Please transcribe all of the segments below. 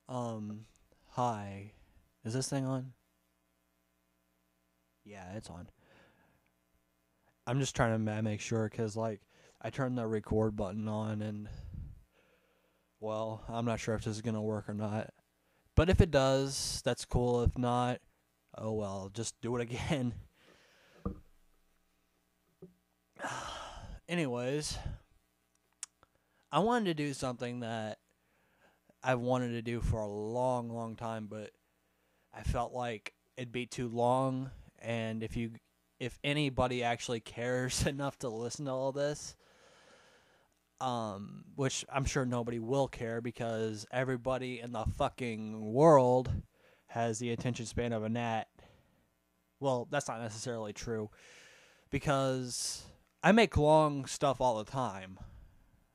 Hi. Is this thing on? Yeah, it's on. I'm just trying to make sure because, like, I turned the record button on and, well, I'm not sure if this is going to work or not. But if it does, that's cool. If not, oh well, just do it again. Anyways, I wanted to do something that I've wanted to do for a long, long time, but I felt like it'd be too long. And if anybody actually cares enough to listen to all this, which I'm sure nobody will care because everybody in the fucking world has the attention span of a gnat. Well, that's not necessarily true because I make long stuff all the time,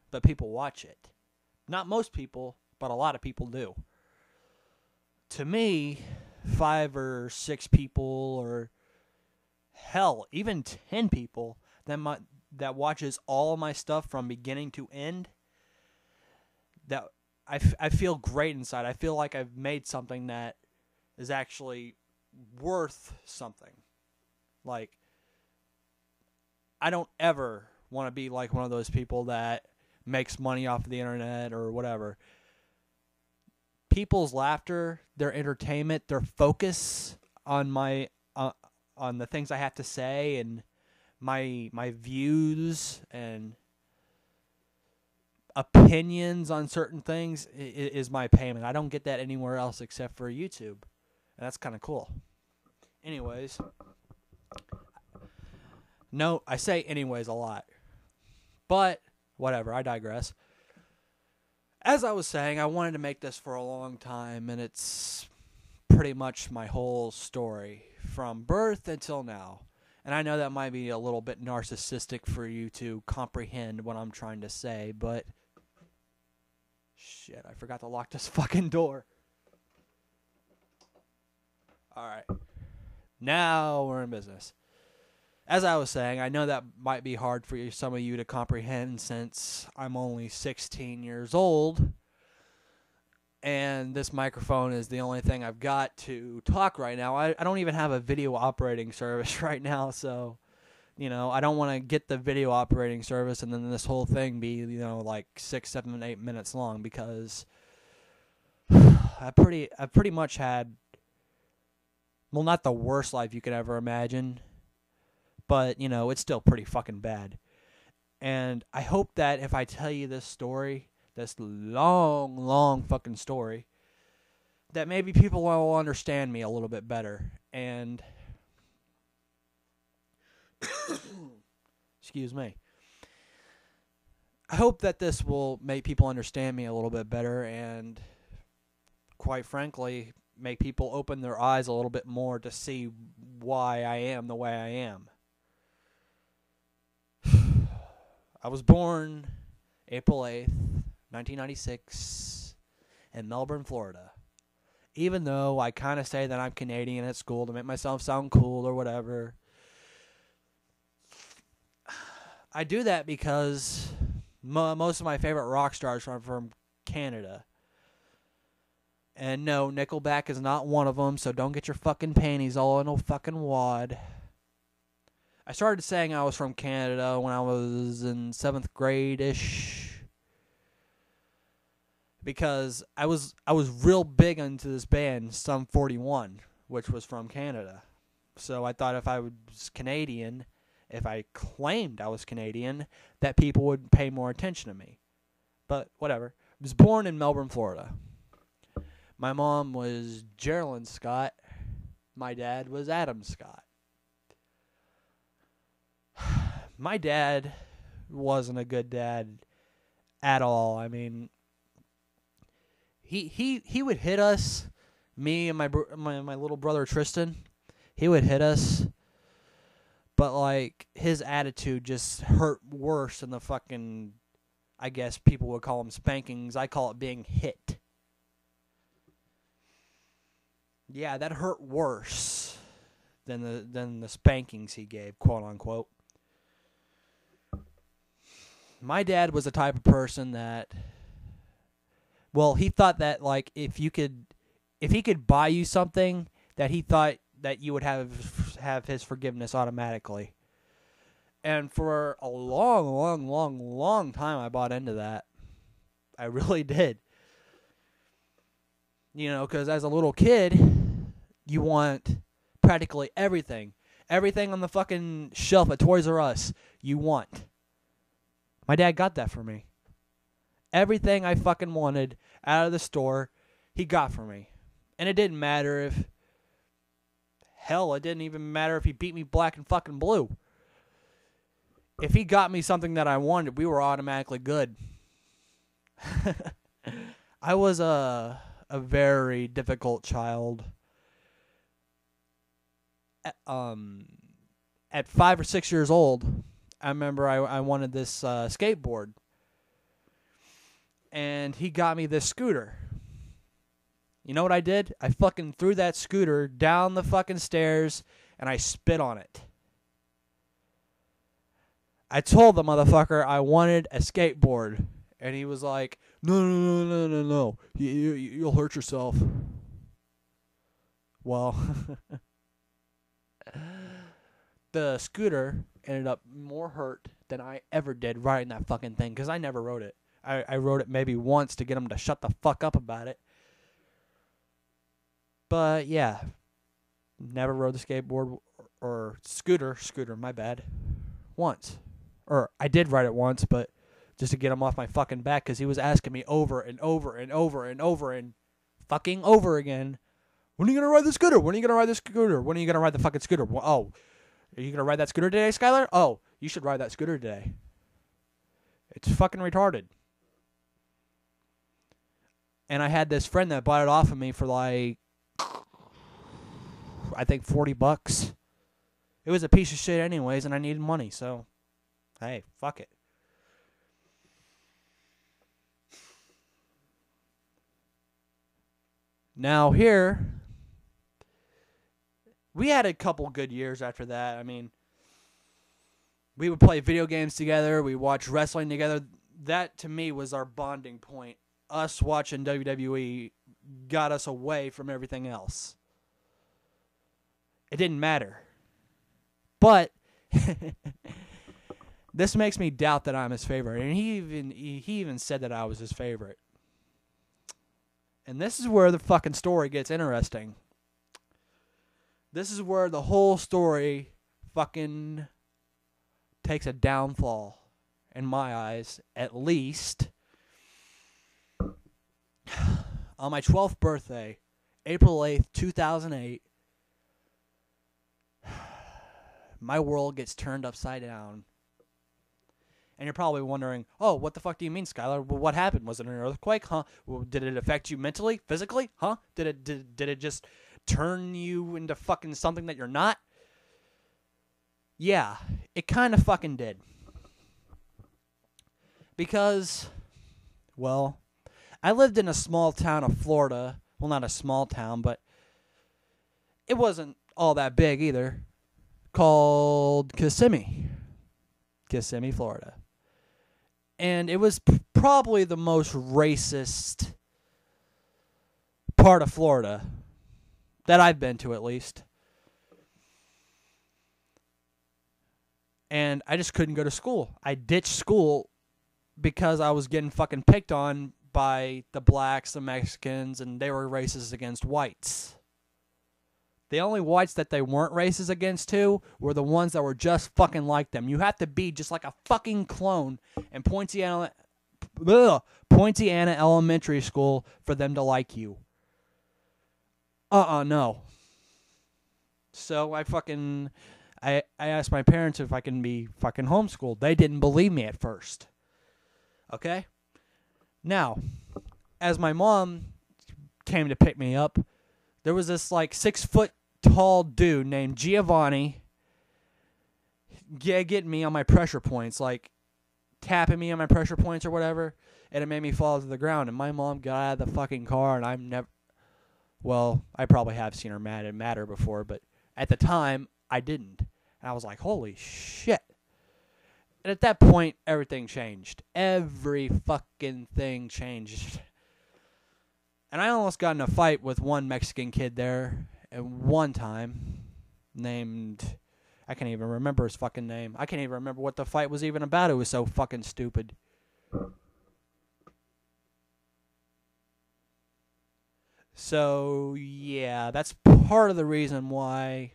but people watch it. Not most people, but a lot of people do. To me, 5 or 6 people, or hell, even 10 people that watches all of my stuff from beginning to end, that I feel great inside. I feel like I've made something that is actually worth something. Like, I don't ever want to be like one of those people that makes money off of the internet or whatever. People's laughter, their entertainment, their focus on on the things I have to say and my views and opinions on certain things is my payment. I don't get that anywhere else except for YouTube, and that's kind of cool. Anyways, no, I say anyways a lot, but whatever. I digress. As I was saying, I wanted to make this for a long time, and it's pretty much my whole story from birth until now. And I know that might be a little bit narcissistic for you to comprehend what I'm trying to say, but shit, I forgot to lock this fucking door. Alright. Now we're in business. As I was saying, I know that might be hard for some of you to comprehend since I'm only 16 years old. And this microphone is the only thing I've got to talk right now. I don't even have a video operating service right now, so, I don't want to get the video operating service and then this whole thing be, like 6, 7, 8 minutes long because I pretty much had, well, not the worst life you could ever imagine, but, it's still pretty fucking bad. And I hope that if I tell you this story, this long, long fucking story, that maybe people will understand me a little bit better. And excuse me. I hope that this will make people understand me a little bit better and, quite frankly, make people open their eyes a little bit more to see why I am the way I am. I was born April 8th, 1996, in Melbourne, Florida. Even though I kind of say that I'm Canadian at school to make myself sound cool or whatever, I do that because most of my favorite rock stars are from Canada. And no, Nickelback is not one of them, so don't get your fucking panties all in a fucking wad. I started saying I was from Canada when I was in 7th grade-ish. Because I was real big into this band, Sum 41, which was from Canada. So I thought if I was Canadian, if I claimed I was Canadian, that people would pay more attention to me. But whatever. I was born in Melbourne, Florida. My mom was Geraldine Scott. My dad was Adam Scott. My dad wasn't a good dad at all. I mean, he would hit us, me and my little brother Tristan. He would hit us, but like his attitude just hurt worse than the fucking, I guess people would call them spankings. I call it being hit. Yeah, that hurt worse than the spankings he gave, quote unquote. My dad was the type of person that Well, he thought that like if he could buy you something, that he thought that you would have his forgiveness automatically. And for a long, long, long, long time, I bought into that. I really did. Because as a little kid, you want practically everything. Everything on the fucking shelf at Toys R Us, you want. My dad got that for me. Everything I fucking wanted out of the store, he got for me. And it didn't matter if... Hell, it didn't even matter if he beat me black and fucking blue. If he got me something that I wanted, we were automatically good. I was a very difficult child. At 5 or 6 years old, I remember I wanted this skateboard. And he got me this scooter. You know what I did? I fucking threw that scooter down the fucking stairs and I spit on it. I told the motherfucker I wanted a skateboard. And he was like, no. You'll hurt yourself. Well, the scooter ended up more hurt than I ever did riding that fucking thing. Because I never rode it. I rode it maybe once to get him to shut the fuck up about it. But yeah, never rode the skateboard or scooter, my bad, once. Or I did ride it once, but just to get him off my fucking back because he was asking me over and over and over and over and fucking over again, when are you going to ride the scooter? When are you going to ride the scooter? When are you going to ride the fucking scooter? Oh, are you going to ride that scooter today, Skylar? Oh, you should ride that scooter today. It's fucking retarded. And I had this friend that bought it off of me for like, I think $40. It was a piece of shit anyways, and I needed money, so hey, fuck it. Now here, we had a couple good years after that. I mean, we would play video games together. We watched wrestling together. That, to me, was our bonding point. Us watching WWE got us away from everything else. It didn't matter. But this makes me doubt that I'm his favorite. And he even said that I was his favorite. And this is where the fucking story gets interesting. This is where the whole story fucking takes a downfall. In my eyes, at least. On my 12th birthday, April 8th, 2008, my world gets turned upside down. And you're probably wondering, oh, what the fuck do you mean, Skylar? Well, what happened? Was it an earthquake? Huh? Well, did it affect you mentally, physically? Huh? Did it just turn you into fucking something that you're not? Yeah, it kind of fucking did. Because, well, I lived in a small town of Florida. Well, not a small town, but it wasn't all that big either. Called Kissimmee, Florida. And it was probably the most racist part of Florida that I've been to, at least. And I just couldn't go to school. I ditched school because I was getting fucking picked on by the blacks, the Mexicans, and they were racist against whites. The only whites that they weren't racist against, too, were the ones that were just fucking like them. You have to be just like a fucking clone in Poinciana Elementary School for them to like you. No. So I asked my parents if I can be fucking homeschooled. They didn't believe me at first. Okay? Now, as my mom came to pick me up, there was this like 6-foot-tall dude named Giovanni getting me on my pressure points, like tapping me on my pressure points or whatever, and it made me fall to the ground. And my mom got out of the fucking car, and I probably have seen her mad and madder before, but at the time, I didn't. And I was like, holy shit. And at that point, everything changed. Every fucking thing changed. And I almost got in a fight with one Mexican kid there at one time named... I can't even remember his fucking name. I can't even remember what the fight was even about. It was so fucking stupid. So, yeah, that's part of the reason why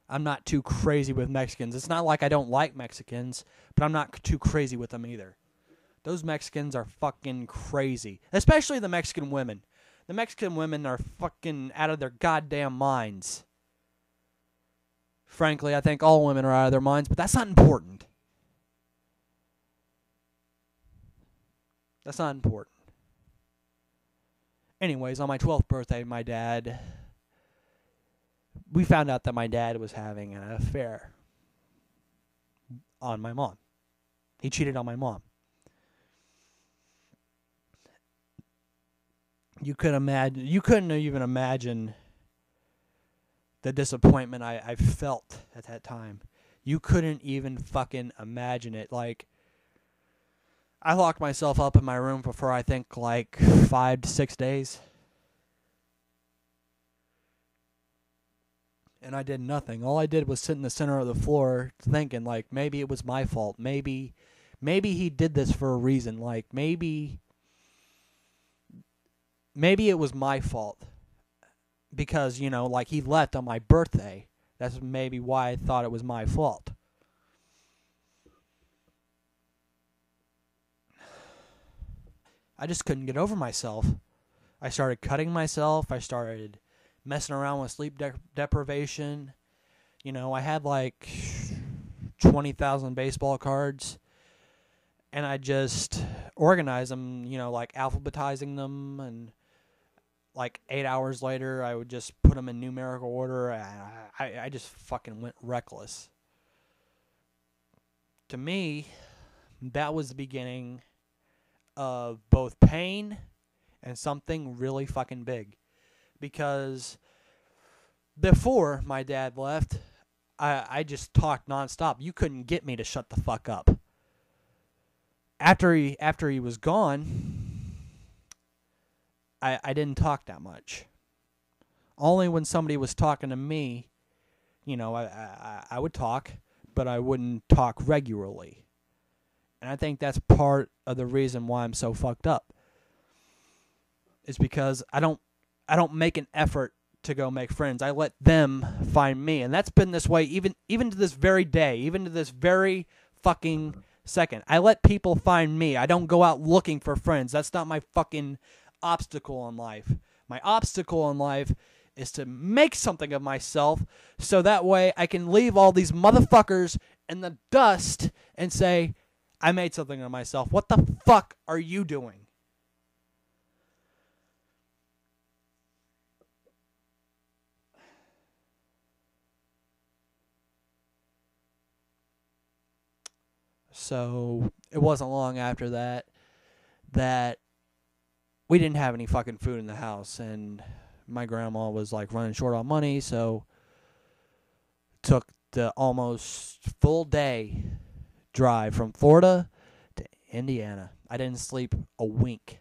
I'm not too crazy with Mexicans. It's not like I don't like Mexicans, but I'm not too crazy with them either. Those Mexicans are fucking crazy. Especially the Mexican women. The Mexican women are fucking out of their goddamn minds. Frankly, I think all women are out of their minds, but that's not important. That's not important. Anyways, on my 12th birthday, we found out that my dad was having an affair on my mom. He cheated on my mom. You couldn't even imagine the disappointment I felt at that time. You couldn't even fucking imagine it. Like, I locked myself up in my room for I think like 5 to 6 days. And I did nothing. All I did was sit in the center of the floor thinking, like, maybe it was my fault. Maybe he did this for a reason. Like, maybe it was my fault. Because, you know, like, he left on my birthday. That's maybe why I thought it was my fault. I just couldn't get over myself. I started cutting myself. I started messing around with sleep deprivation. You know, I had like 20,000 baseball cards. And I just organized them, you know, like alphabetizing them. And like 8 hours later, I would just put them in numerical order. And I just fucking went reckless. To me, that was the beginning of both pain and something really fucking big. Because before my dad left, I just talked nonstop. You couldn't get me to shut the fuck up. After he was gone, I didn't talk that much. Only when somebody was talking to me, you know, I would talk, but I wouldn't talk regularly. And I think that's part of the reason why I'm so fucked up. Is because I don't make an effort to go make friends. I let them find me. And that's been this way even to this very day, even to this very fucking second. I let people find me. I don't go out looking for friends. That's not my fucking obstacle in life. My obstacle in life is to make something of myself so that way I can leave all these motherfuckers in the dust and say, I made something of myself. What the fuck are you doing? So it wasn't long after that we didn't have any fucking food in the house, and my grandma was like running short on money, so took the almost full day drive from Florida to Indiana. I didn't sleep a wink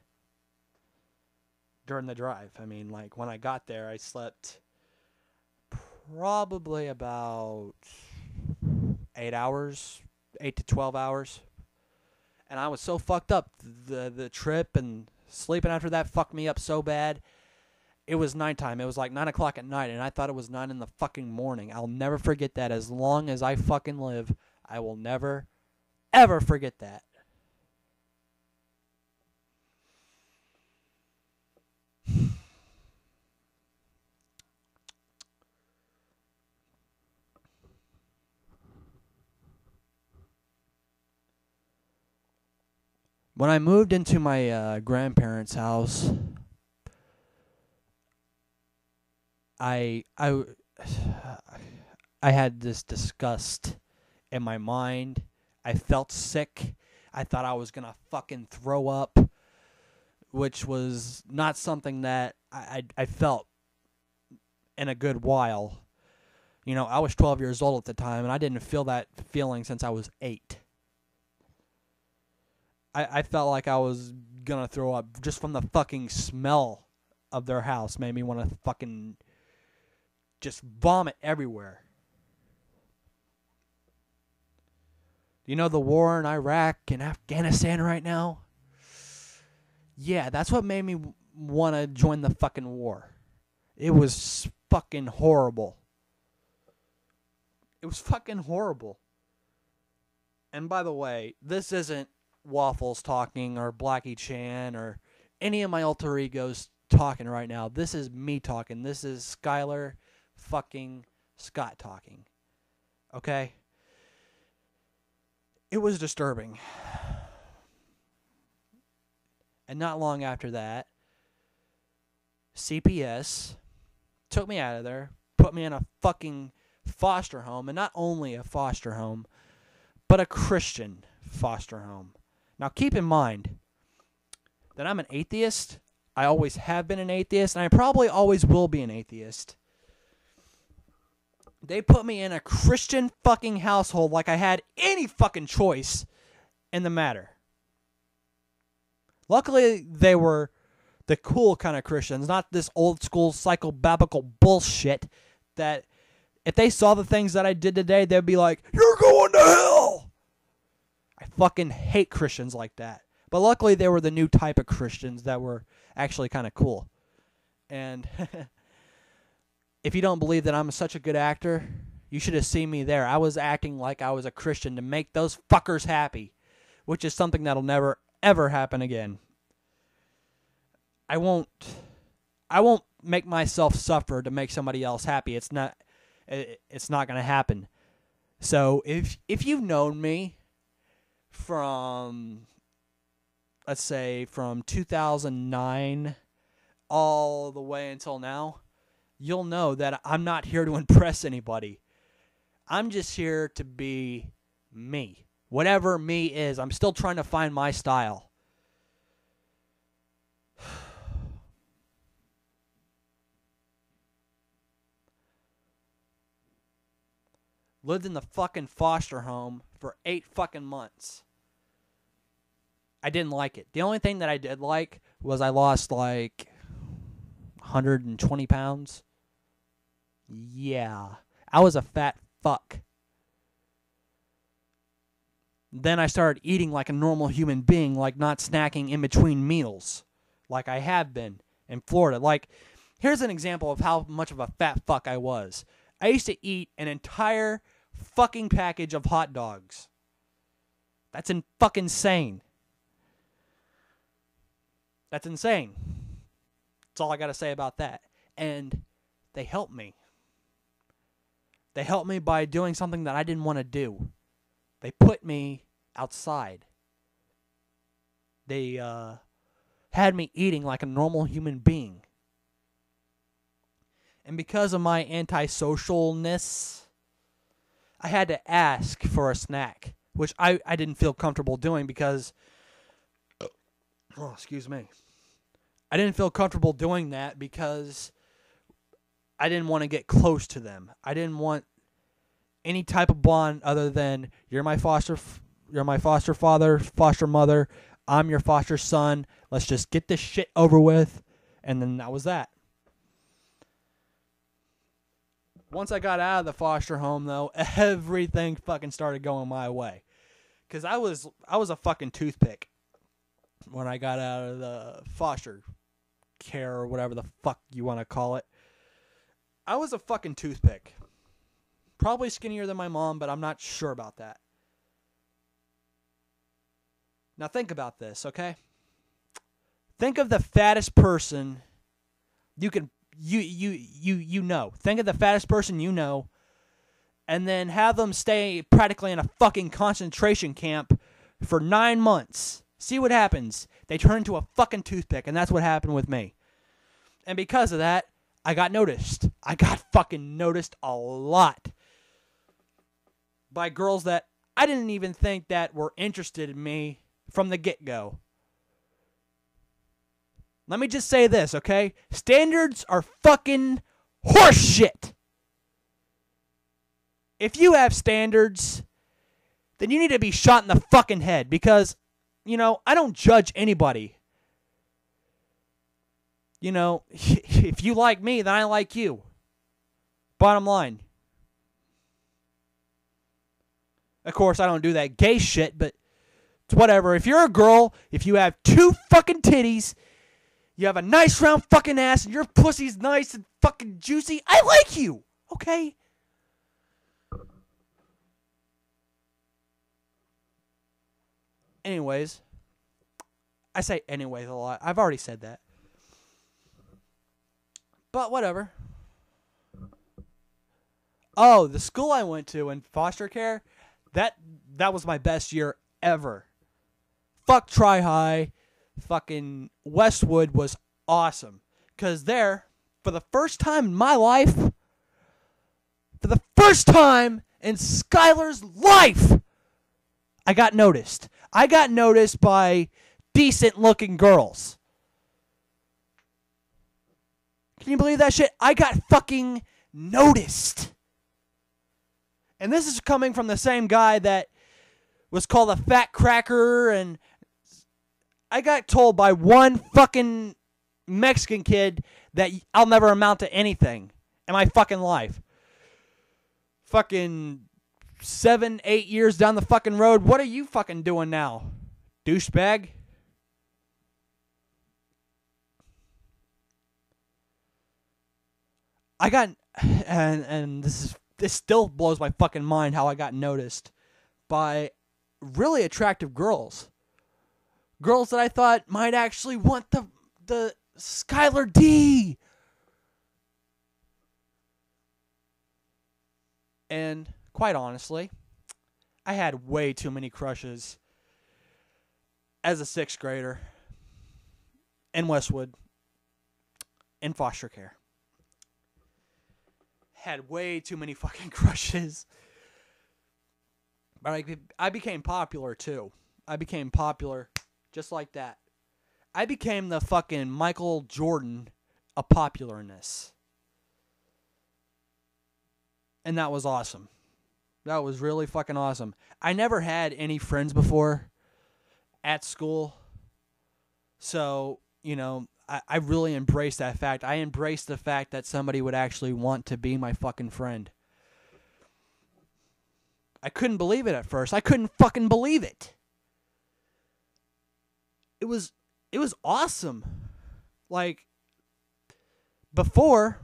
during the drive. I mean, like, when I got there, I slept probably about 8 to 12 hours. And I was so fucked up. The trip and sleeping after that fucked me up so bad. It was nighttime. It was like 9 o'clock at night, and I thought it was 9 in the fucking morning. I'll never forget that. As long as I fucking live, I will never, ever forget that. When I moved into my grandparents' house, I had this disgust in my mind. I felt sick. I thought I was gonna fucking throw up, which was not something that I felt in a good while. You know, I was 12 years old at the time, and I didn't feel that feeling since I was 8. I felt like I was gonna throw up just from the fucking smell of their house. Made me want to fucking just vomit everywhere. You know the war in Iraq and Afghanistan right now? Yeah, that's what made me want to join the fucking war. It was fucking horrible. It was fucking horrible. And by the way, this isn't Waffles talking or Blackie Chan or any of my alter egos talking right now. This is me talking. This is Skylar fucking Scott talking. Okay? It was disturbing. And not long after that, CPS took me out of there, put me in a fucking foster home, and not only a foster home, but a Christian foster home. Now keep in mind that I'm an atheist. I always have been an atheist, and I probably always will be an atheist. They put me in a Christian fucking household like I had any fucking choice in the matter. Luckily, they were the cool kind of Christians, not this old school psychobabblical bullshit that if they saw the things that I did today, they'd be like, "You're going to hell!" I fucking hate Christians like that. But luckily, they were the new type of Christians that were actually kind of cool. And if you don't believe that I'm such a good actor, you should have seen me there. I was acting like I was a Christian to make those fuckers happy, which is something that'll never, ever happen again. I won't make myself suffer to make somebody else happy. It's not going to happen. So if you've known me from, let's say, from 2009 all the way until now, you'll know that I'm not here to impress anybody. I'm just here to be me. Whatever me is, I'm still trying to find my style. Lived in the fucking foster home for 8 fucking months. I didn't like it. The only thing that I did like was I lost like 120 pounds. Yeah. I was a fat fuck. Then I started eating like a normal human being, like not snacking in between meals, like I have been in Florida. Like, here's an example of how much of a fat fuck I was. I used to eat an entire fucking package of hot dogs. That's fucking insane. That's insane. That's all I got to say about that. And they helped me. They helped me by doing something that I didn't want to do. They put me outside. They had me eating like a normal human being. And because of my antisocialness, I had to ask for a snack, which I didn't feel comfortable doing because, excuse me. I didn't feel comfortable doing that because I didn't want to get close to them. I didn't want any type of bond other than you're my foster father, foster mother, I'm your foster son. Let's just get this shit over with, and then that was that. Once I got out of the foster home, though, everything fucking started going my way. Because I was a fucking toothpick when I got out of the foster care or whatever the fuck you want to call it. I was a fucking toothpick. Probably skinnier than my mom, but I'm not sure about that. Now think about this, okay? Think of the fattest person you know. Think of the fattest person you know, and then have them stay practically in a fucking concentration camp for 9 months. See what happens. They turn into a fucking toothpick, and that's what happened with me. And because of that, I got noticed. I got fucking noticed a lot by girls that I didn't even think that were interested in me from the get-go. Let me just say this, okay? Standards are fucking horseshit. If you have standards, then you need to be shot in the fucking head because, you know, I don't judge anybody. You know, if you like me, then I like you. Bottom line. Of course, I don't do that gay shit, but it's whatever. If you're a girl, if you have 2 fucking titties, you have a nice round fucking ass, and your pussy's nice and fucking juicy, I like you. Okay? Anyways. I say anyways a lot. I've already said that. But whatever. Oh, the school I went to in foster care, that was my best year ever. Fuck Tri-High. Fucking Westwood was awesome. Because there, for the first time in my life, for the first time in Skylar's life, I got noticed. I got noticed by decent-looking girls. Can you believe that shit? I got fucking noticed. And this is coming from the same guy that was called a fat cracker, and I got told by one fucking Mexican kid that I'll never amount to anything in my fucking life. Fucking 7, 8 years down the fucking road, what are you fucking doing now, douchebag? I got, and this still blows my fucking mind how I got noticed by really attractive girls. Girls that I thought might actually want the Skylar D. And quite honestly, I had way too many crushes as a 6th grader in Westwood in foster care. Had way too many fucking crushes. But I became popular too. I became popular just like that. I became the fucking Michael Jordan of popularness. And that was awesome. That was really fucking awesome. I never had any friends before at school. So, you know, I really embraced that fact. I embraced the fact that somebody would actually want to be my fucking friend. I couldn't believe it at first. I couldn't fucking believe it. It was awesome. Like, before,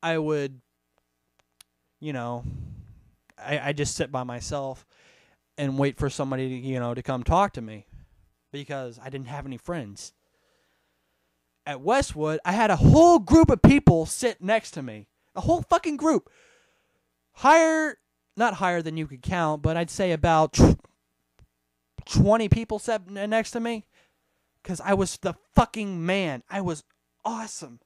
I would, you know, I just sit by myself and wait for somebody to, you know, to come talk to me because I didn't have any friends. At Westwood, I had a whole group of people sit next to me. A whole fucking group. Not higher than you could count, but I'd say about 20 people sat next to me. Because I was the fucking man. I was awesome.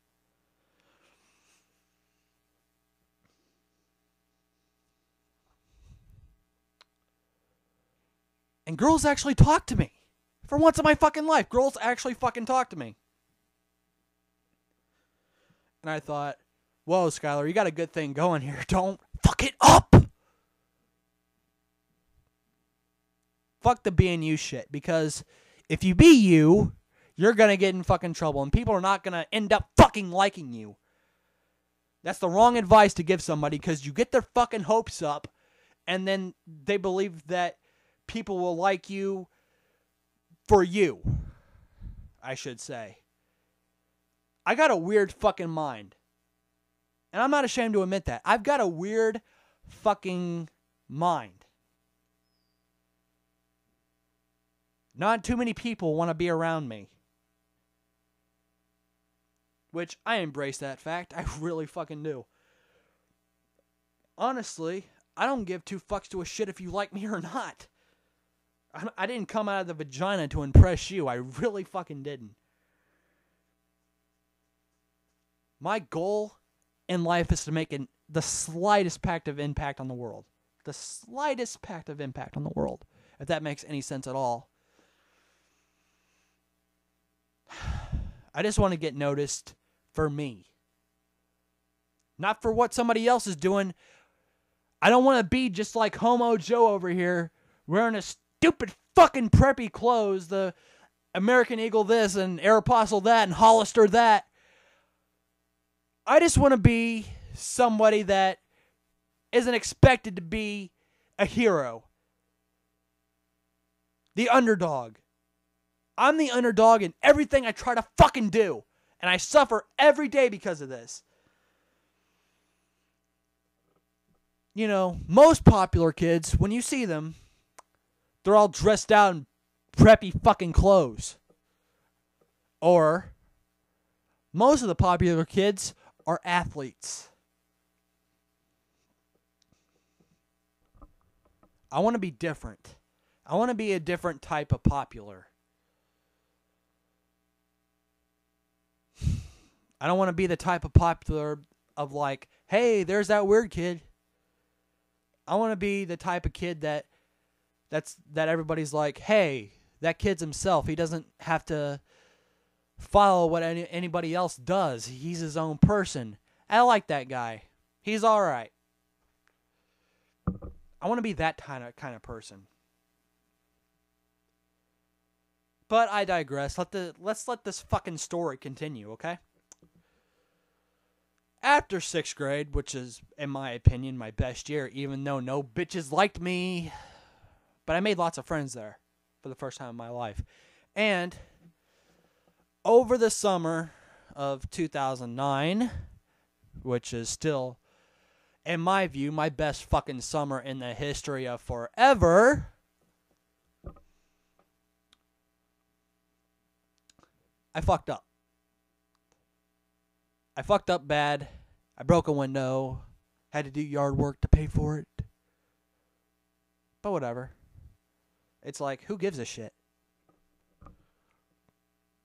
And girls actually talked to me. For once in my fucking life, girls actually fucking talked to me. And I thought, whoa, Skylar, you got a good thing going here. Don't fuck it up. Fuck the being you shit. Because if you be you, you're going to get in fucking trouble. And people are not going to end up fucking liking you. That's the wrong advice to give somebody because you get their fucking hopes up. And then they believe that people will like you for you, I should say. I got a weird fucking mind. And I'm not ashamed to admit that. I've got a weird fucking mind. Not too many people want to be around me. Which I embrace that fact. I really fucking do. Honestly, I don't give 2 fucks to a shit if you like me or not. I didn't come out of the vagina to impress you. I really fucking didn't. My goal in life is to make the slightest impact on the world. The slightest impact on the world. If that makes any sense at all. I just want to get noticed for me. Not for what somebody else is doing. I don't want to be just like Homo Joe over here, wearing a stupid fucking preppy clothes, the American Eagle this and Aeropostale that and Hollister that. I just want to be somebody that isn't expected to be a hero. The underdog. I'm the underdog in everything I try to fucking do. And I suffer every day because of this. You know, most popular kids, when you see them, they're all dressed out in preppy fucking clothes. Or, most of the popular kids are athletes. I want to be different. I want to be a different type of popular. I don't want to be the type of popular of like, hey, there's that weird kid. I want to be the type of kid that everybody's like, hey, that kid's himself. He doesn't have to follow what anybody else does. He's his own person. I like that guy. He's all right. I want to be that kind of person. But I digress. Let's let this fucking story continue, okay? After 6th grade, which is, in my opinion, my best year, even though no bitches liked me, but I made lots of friends there for the first time in my life. And over the summer of 2009, which is still, in my view, my best fucking summer in the history of forever, I fucked up. I fucked up bad. I broke a window. Had to do yard work to pay for it. But whatever. It's like, who gives a shit?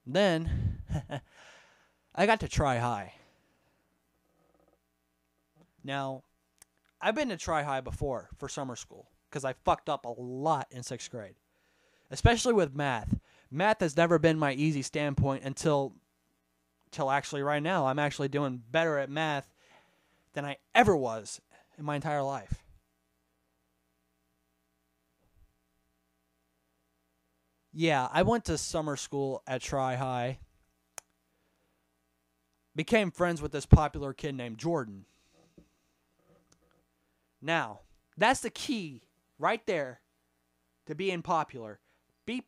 Then, I got to Tri-High. Now, I've been to Tri-High before for summer school because I fucked up a lot in 6th grade. Especially with math. Math has never been my easy standpoint until actually right now. I'm actually doing better at math than I ever was in my entire life. Yeah, I went to summer school at Tri-High. Became friends with this popular kid named Jordan. Now, that's the key right there to being popular. Being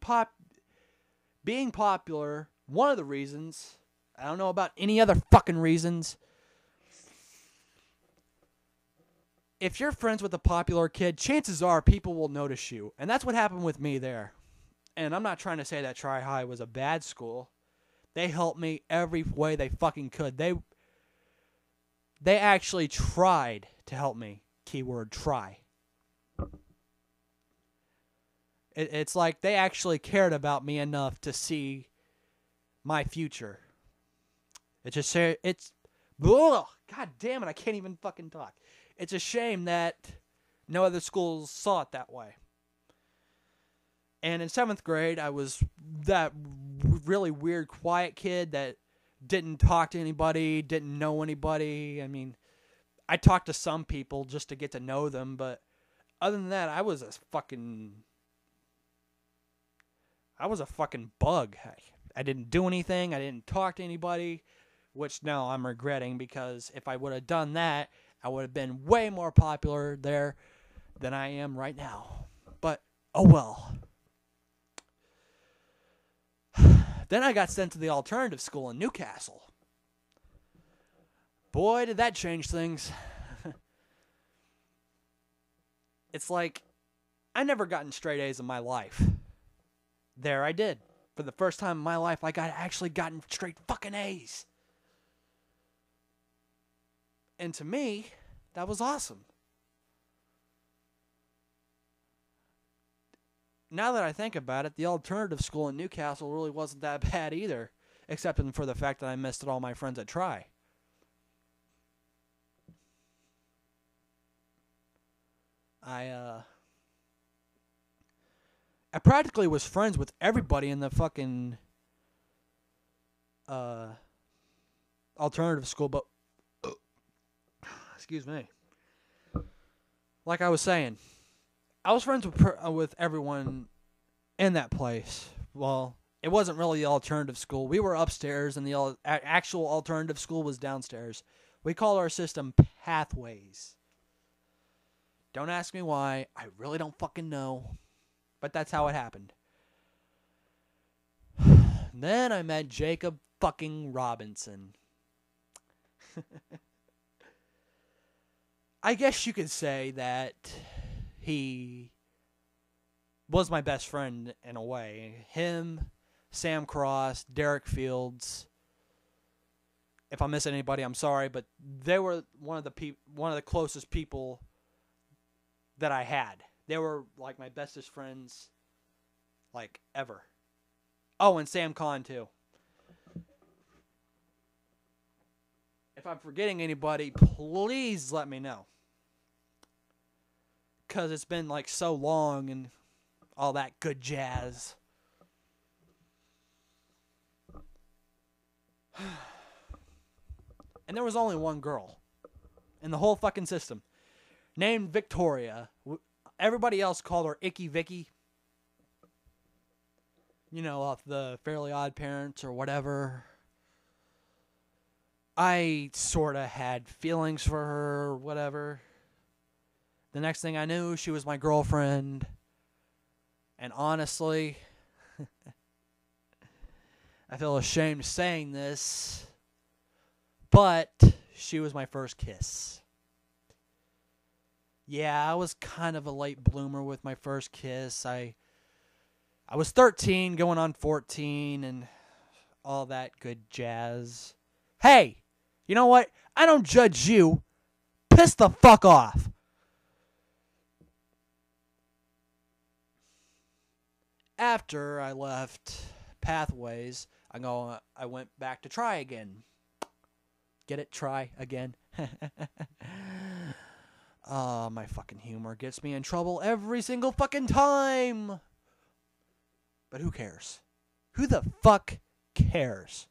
popular, one of the reasons, I don't know about any other fucking reasons. If you're friends with a popular kid, chances are people will notice you. And that's what happened with me there. And I'm not trying to say that Tri-High was a bad school. They helped me every way they fucking could. They actually tried to help me. Keyword try. It's like they actually cared about me enough to see my future. It's just, ugh, God damn it, I can't even fucking talk. It's a shame that no other schools saw it that way. And in 7th grade, I was that really weird, quiet kid that didn't talk to anybody, didn't know anybody. I mean, I talked to some people just to get to know them, but other than that, I was a fucking bug. I didn't do anything. I didn't talk to anybody, which now I'm regretting because if I would have done that, I would have been way more popular there than I am right now. But, oh well. Then I got sent to the alternative school in Newcastle. Boy, did that change things. It's like, I never gotten straight A's in my life. There I did. For the first time in my life, I actually gotten straight fucking A's. And to me, that was awesome. Now that I think about it, the alternative school in Newcastle really wasn't that bad either, except for the fact that I missed all my friends at Tri. I practically was friends with everybody in the fucking alternative school, but excuse me. Like I was saying, I was friends with everyone in that place. Well, It wasn't really the alternative school. We were upstairs, and the actual alternative school was downstairs. We call our system Pathways. Don't ask me why. I really don't fucking know. But that's how it happened. Then I met Jacob fucking Robinson. I guess you could say that he was my best friend in a way. Him, Sam Cross, Derek Fields. If I miss anybody, I'm sorry, but they were one of the closest people that I had. They were like my bestest friends, like ever. Oh, and Sam Kahn too. If I'm forgetting anybody, please let me know. Because it's been like so long and all that good jazz. And there was only one girl in the whole fucking system named Victoria. Everybody else called her Icky Vicky. You know, off the Fairly Odd Parents or whatever. I sort of had feelings for her or whatever. The next thing I knew, she was my girlfriend. And honestly, I feel ashamed saying this, but she was my first kiss. Yeah, I was kind of a late bloomer with my first kiss. I was 13, going on 14, and all that good jazz. Hey, you know what? I don't judge you. Piss the fuck off. After I left Pathways, I went back to try again. Get it? Try again. My fucking humor gets me in trouble every single fucking time. But who cares? Who the fuck cares?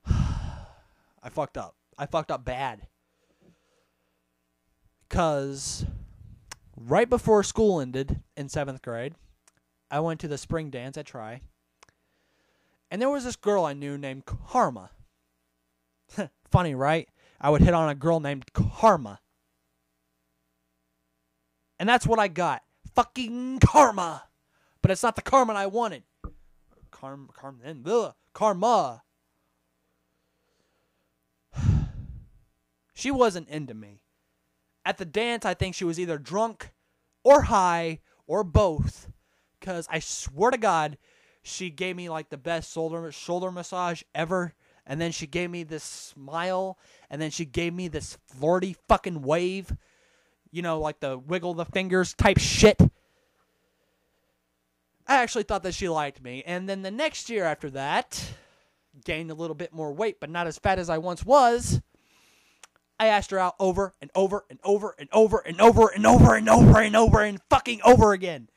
I fucked up. I fucked up bad. Because right before school ended in 7th grade, I went to the spring dance at Tri. And there was this girl I knew named Karma. Funny, right? I would hit on a girl named Karma. And that's what I got. Fucking karma. But it's not the karma I wanted. Karma. She wasn't into me. At the dance, I think she was either drunk or high or both. Because I swear to God, she gave me like the best shoulder massage ever. And then she gave me this smile. And then she gave me this flirty fucking wave. You know, like the wiggle the fingers type shit. I actually thought that she liked me. And then the next year after that, gained a little bit more weight, but not as fat as I once was. I asked her out over and over and over and over and over and over and over and over and fucking over again.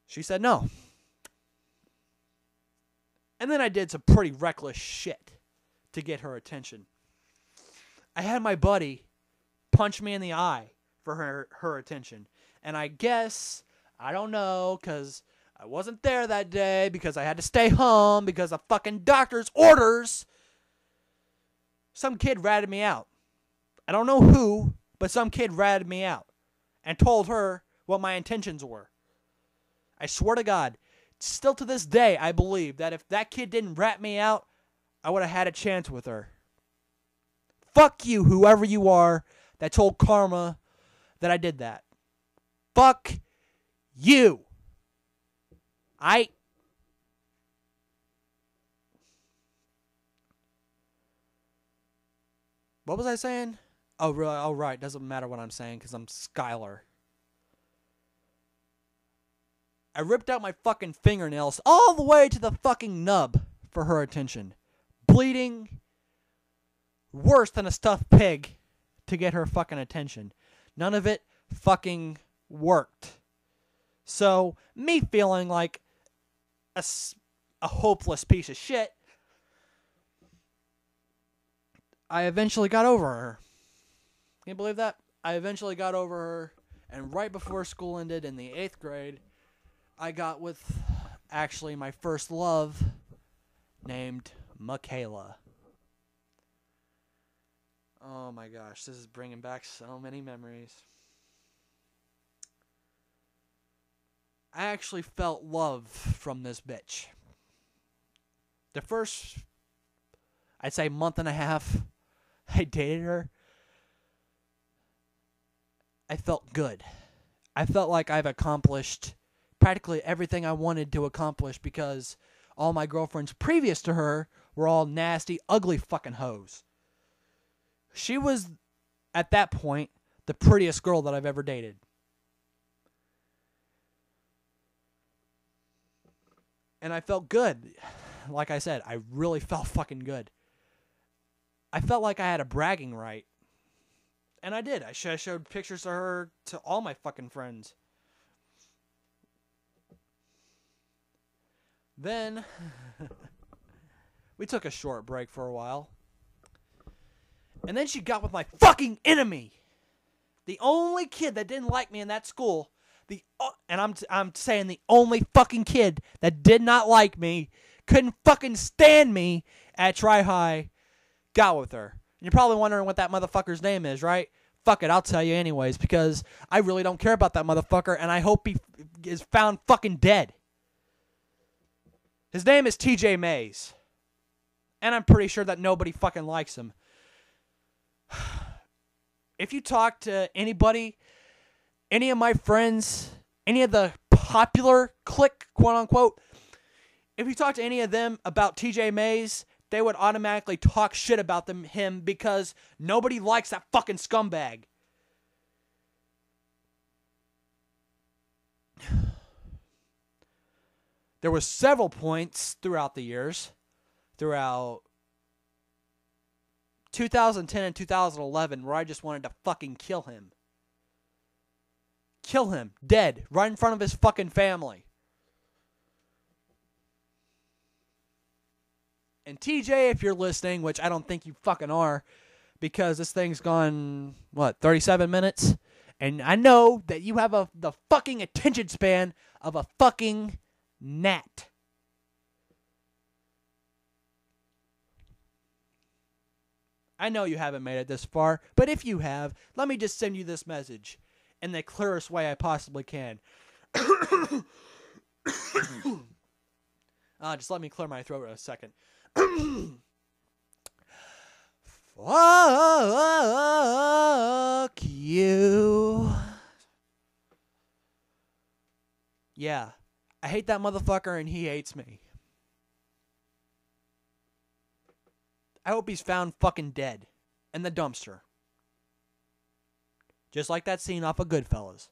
She said no. And then I did some pretty reckless shit to get her attention. I had my buddy punch me in the eye for her attention. And I guess, I don't know, because I wasn't there that day, because I had to stay home, because of fucking doctor's orders. Some kid ratted me out. I don't know who, but some kid ratted me out and told her what my intentions were. I swear to God, still to this day, I believe that if that kid didn't rat me out, I would have had a chance with her. Fuck you, whoever you are that told Karma that I did that. Fuck you. What was I saying? Oh, really? Oh, right. Doesn't matter what I'm saying because I'm Skylar. I ripped out my fucking fingernails all the way to the fucking nub for her attention. Bleeding worse than a stuffed pig to get her fucking attention. None of it fucking worked. So, me feeling like a hopeless piece of shit, I eventually got over her. Can you believe that? I eventually got over her, and right before school ended in the 8th grade, I got with actually my first love named Michaela. Oh my gosh, this is bringing back so many memories. I actually felt love from this bitch. The first, I'd say, month and a half I dated her, I felt good. I felt like I've accomplished practically everything I wanted to accomplish because all my girlfriends previous to her were all nasty, ugly fucking hoes. She was, at that point, the prettiest girl that I've ever dated. And I felt good. Like I said, I really felt fucking good. I felt like I had a bragging right. And I did. I showed pictures of her to all my fucking friends. Then, we took a short break for a while. And then she got with my fucking enemy. The only kid that didn't like me in that school. And I'm saying the only fucking kid that did not like me, couldn't fucking stand me at Tri-High, got with her. And you're probably wondering what that motherfucker's name is, right? Fuck it, I'll tell you anyways, because I really don't care about that motherfucker, and I hope he is found fucking dead. His name is TJ Mays. And I'm pretty sure that nobody fucking likes him. If you talk to anybody, any of my friends, any of the popular clique, quote unquote, if you talk to any of them about TJ Mays, they would automatically talk shit about him because nobody likes that fucking scumbag. There were several points throughout the years, throughout 2010 and 2011, where I just wanted to fucking kill him. Kill him, dead, right in front of his fucking family. And TJ, if you're listening, which I don't think you fucking are, because this thing's gone, 37 minutes? And I know that you have the fucking attention span of a fucking gnat. I know you haven't made it this far, but if you have, let me just send you this message in the clearest way I possibly can. Just let me clear my throat a second. Fuck you. Yeah, I hate that motherfucker and he hates me. I hope he's found fucking dead in the dumpster. Just like that scene off of Goodfellas.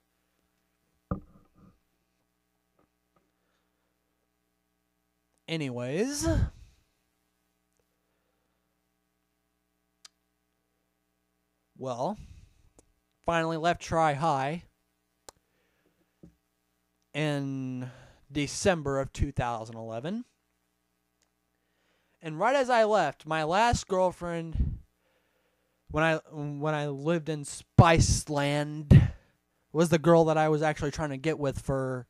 Anyways, well, finally left Tri-High in December of 2011. And right as I left, my last girlfriend, when I lived in Spiceland, was the girl that I was actually trying to get with for,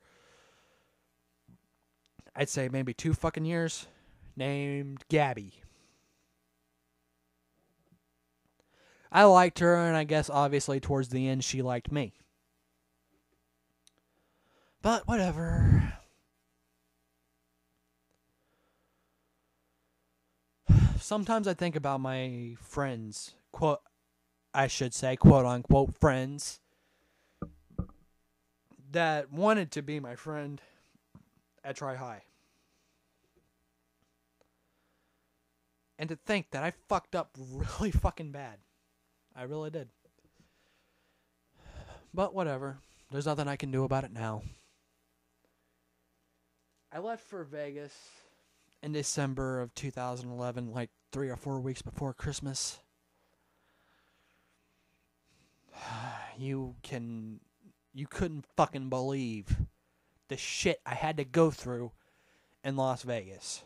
I'd say maybe 2 fucking years, named Gabby. I liked her, and I guess obviously towards the end she liked me. But whatever. Sometimes I think about my friends, quote unquote friends, that wanted to be my friend at Tri-High. And to think that I fucked up really fucking bad. I really did. But whatever. There's nothing I can do about it now. I left for Vegas in December of 2011, like 3 or 4 weeks before Christmas. You couldn't fucking believe the shit I had to go through in Las Vegas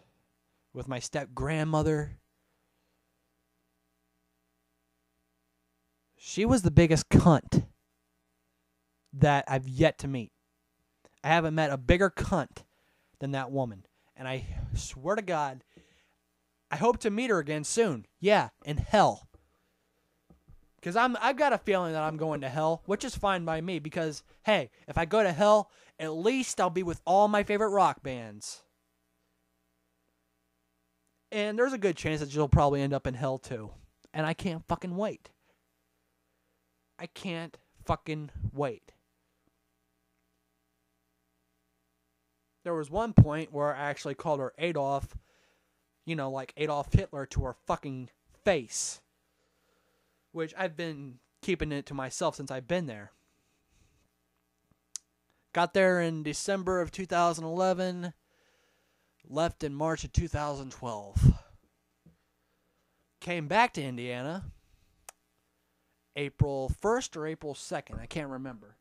with my step-grandmother. She was the biggest cunt that I've yet to meet. I haven't met a bigger cunt than that woman. And I swear to God, I hope to meet her again soon. Yeah, in hell. Because I've got a feeling that I'm going to hell, which is fine by me. Because, hey, if I go to hell, at least I'll be with all my favorite rock bands. And there's a good chance that you'll probably end up in hell too. And I can't fucking wait. I can't fucking wait. There was one point where I actually called her Adolf, like Adolf Hitler, to her fucking face. Which I've been keeping it to myself since I've been there. Got there in December of 2011. Left in March of 2012. Came back to Indiana April 1st or April 2nd. I can't remember.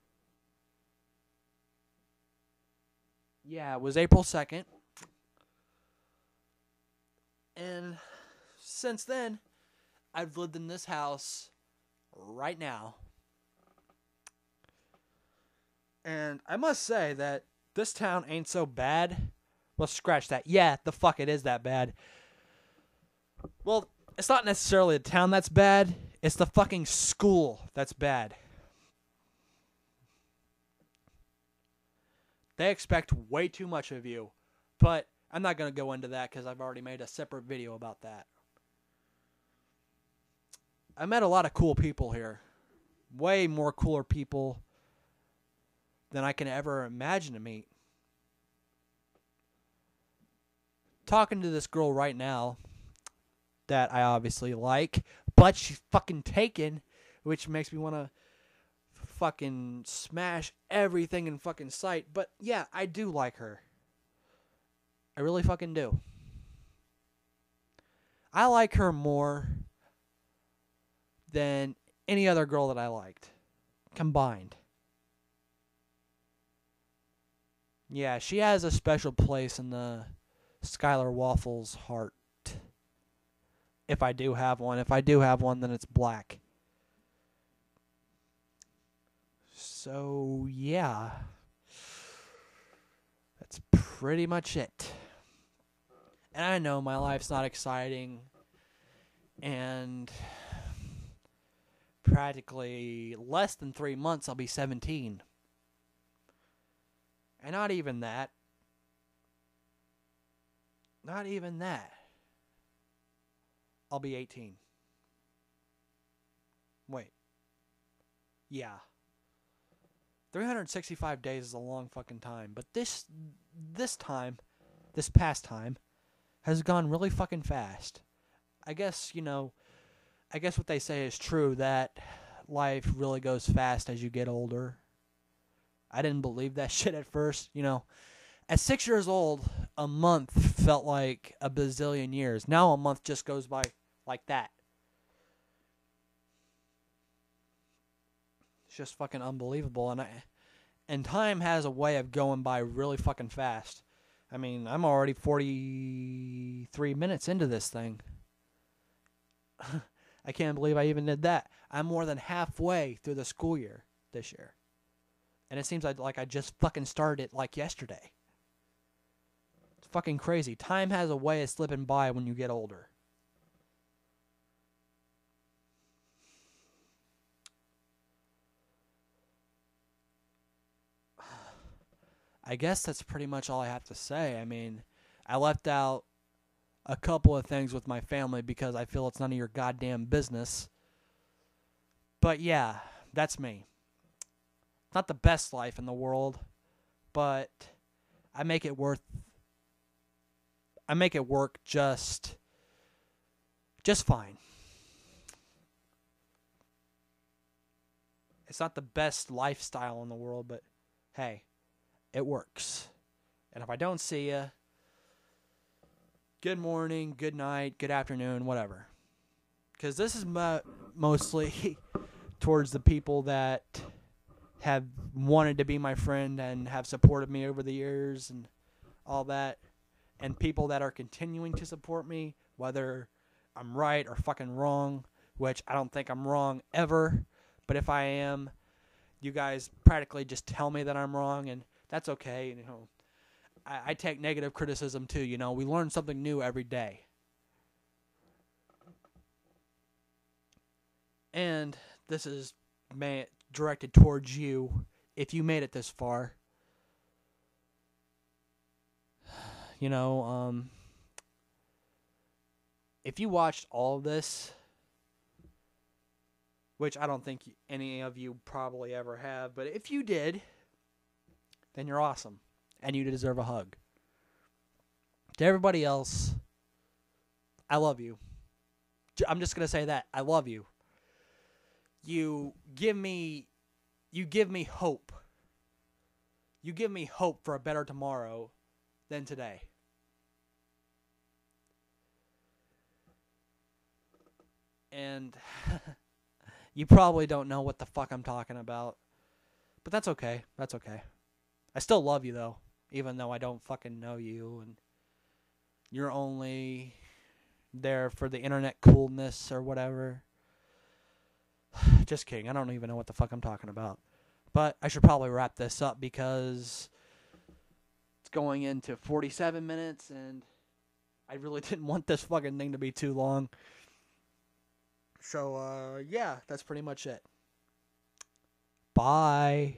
Yeah, it was April 2nd. And since then, I've lived in this house right now. And I must say that this town ain't so bad. Well, scratch that. Yeah, the fuck it is that bad. Well, it's not necessarily the town that's bad. It's the fucking school that's bad. They expect way too much of you. But I'm not going to go into that because I've already made a separate video about that. I met a lot of cool people here. Way more cooler people than I can ever imagine to meet. Talking to this girl right now that I obviously like, but she's fucking taken, which makes me want to fucking smash everything in fucking sight. But yeah, I do like her. I really fucking do. I like her more than any other girl that I liked combined. Yeah, she has a special place in the Skylar Waffles heart. If I do have one. If I do have one, then it's black. So, yeah. That's pretty much it. And I know my life's not exciting. And practically less than 3 months, I'll be 17. And not even that. Not even that. I'll be 18. Wait. Yeah. 365 days is a long fucking time. But this past time, has gone really fucking fast. I guess what they say is true, that life really goes fast as you get older. I didn't believe that shit at first, At 6 years old, a month felt like a bazillion years. Now a month just goes by like that. It's just fucking unbelievable. And time has a way of going by really fucking fast. I mean, I'm already 43 minutes into this thing. I can't believe I even did that. I'm more than halfway through the school year this year. And it seems like I just fucking started it like yesterday. It's fucking crazy. Time has a way of slipping by when you get older. I guess that's pretty much all I have to say. I mean, I left out a couple of things with my family because I feel it's none of your goddamn business. But yeah, that's me. Not the best life in the world, but I make it work just fine. It's not the best lifestyle in the world, but hey, it works. And if I don't see you, good morning, good night, good afternoon, whatever. Because this is mostly towards the people that have wanted to be my friend and have supported me over the years and all that. And people that are continuing to support me, whether I'm right or fucking wrong, which I don't think I'm wrong ever. But if I am, you guys practically just tell me that I'm wrong, and that's okay. You know, I take negative criticism too. You know, we learn something new every day. And this is directed towards you if you made it this far. You know, if you watched all of this, which I don't think any of you probably ever have, but if you did, then you're awesome, and you deserve a hug. To everybody else, I love you. I'm just going to say that. I love you. You give me hope. You give me hope for a better tomorrow than today. And you probably don't know what the fuck I'm talking about. But that's okay. That's okay. I still love you, though. Even though I don't fucking know you. And you're only there for the internet coolness or whatever. Just kidding. I don't even know what the fuck I'm talking about. But I should probably wrap this up because it's going into 47 minutes. And I really didn't want this fucking thing to be too long. So, yeah, that's pretty much it. Bye.